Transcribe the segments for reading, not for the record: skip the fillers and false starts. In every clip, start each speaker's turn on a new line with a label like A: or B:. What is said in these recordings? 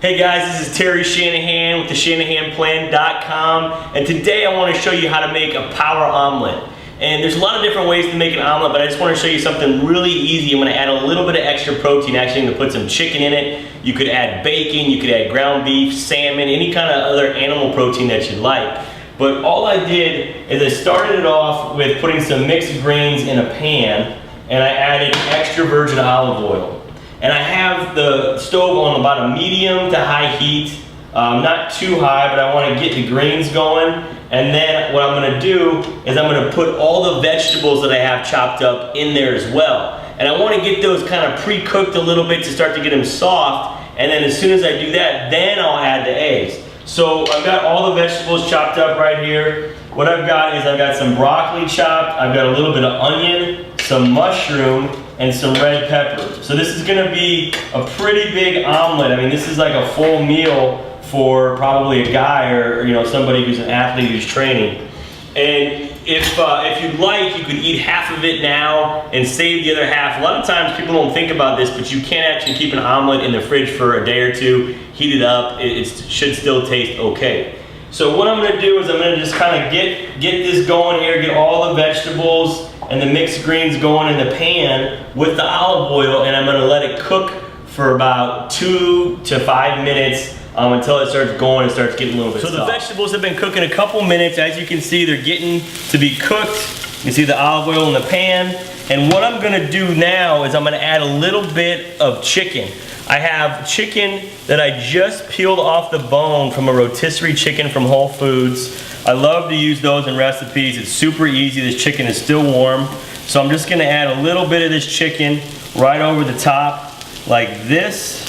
A: Hey guys, this is Terry Shanahan with theshanahanplan.com, and today I want to show you how to make a power omelet. And there's a lot of different ways to make an omelet, but I just want to show you something really easy. I'm going to add a little bit of extra protein. Actually, I'm going to put some chicken in it. You could add bacon, you could add ground beef, salmon, any kind of other animal protein that you like. But all I did is I started it off with putting some mixed grains in a pan, and I added extra virgin olive oil. And I have the stove on about a medium to high heat, not too high, but I want to get the grains going. And then what I'm going to do is I'm going to put all the vegetables that I have chopped up in there as well. And I want to get those kind of pre-cooked a little bit to start to get them soft. And then as soon as I do that, then I'll add the eggs. So I've got all the vegetables chopped up right here. What I've got is I've got some broccoli chopped, I've got a little bit of onion, some mushroom, and some red pepper. So this is going to be a pretty big omelet. I mean, this is like a full meal for probably a guy or somebody who's an athlete who's training. And if you'd like, you could eat half of it now and save the other half. A lot of times people don't think about this, but you can actually keep an omelet in the fridge for a day or two, heat it up, it should still taste okay. So what I'm going to do is I'm going to just kind of get this going here, get all the vegetables and the mixed greens going in the pan with the olive oil, and I'm going to let it cook for about 2 to 5 minutes until it starts going and starts getting a little bit soft. So the vegetables have been cooking a couple minutes. As you can see, they're getting to be cooked. You see the olive oil in the pan. And what I'm going to do now is I'm going to add a little bit of chicken. I have chicken that I just peeled off the bone from a rotisserie chicken from Whole Foods. I love to use those in recipes. It's super easy. This chicken is still warm. So I'm just going to add a little bit of this chicken right over the top like this.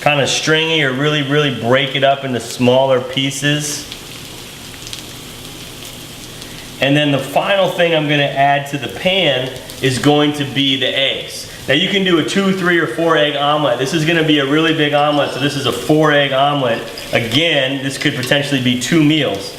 A: Kind of stringy, or really break it up into smaller pieces. And then the final thing I'm going to add to the pan is going to be the eggs. Now you can do a 2, 3, or 4 egg omelet. This is going to be a really big omelet, so this is a 4 egg omelet. Again, this could potentially be 2 meals.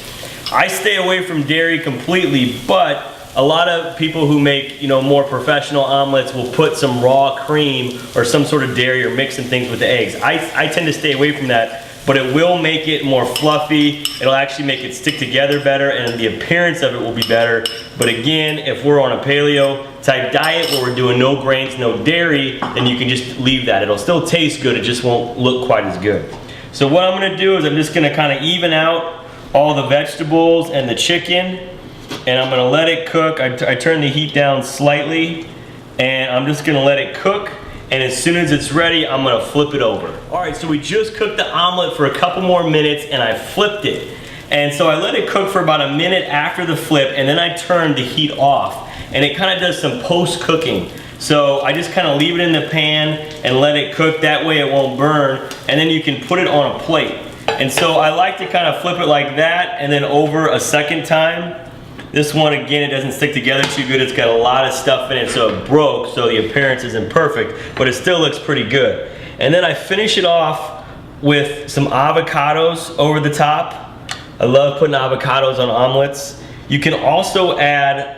A: I stay away from dairy completely, but a lot of people who make more professional omelets will put some raw cream or some sort of dairy or mixing things with the eggs. I tend to stay away from that, but it will make it more fluffy. It'll actually make it stick together better, and the appearance of it will be better. But again, if we're on a paleo type diet where we're doing no grains, no dairy, then you can just leave that. It'll still taste good, it just won't look quite as good. So what I'm gonna do is I'm just gonna kind of even out all the vegetables and the chicken, and I'm gonna let it cook. I turn the heat down slightly, and I'm just gonna let it cook. And as soon as it's ready, I'm gonna flip it over. All right, so we just cooked the omelet for a couple more minutes, and I flipped it. And so I let it cook for about a minute after the flip, and then I turned the heat off. And it kind of does some post-cooking. So I just kind of leave it in the pan and let it cook. That way it won't burn, and then you can put it on a plate. And so I like to kind of flip it like that, and then over a second time. This one, again, it doesn't stick together too good. It's got a lot of stuff in it, so it broke, so the appearance isn't perfect, but it still looks pretty good. And then I finish it off with some avocados over the top. I love putting avocados on omelets. You can also add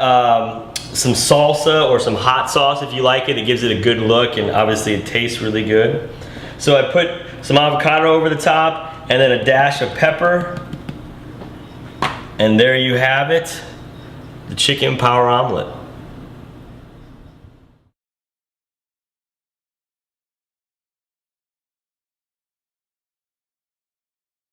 A: some salsa or some hot sauce if you like it. It gives it a good look, and obviously it tastes really good. So I put some avocado over the top, and then a dash of pepper. And there you have it. The chicken power omelet.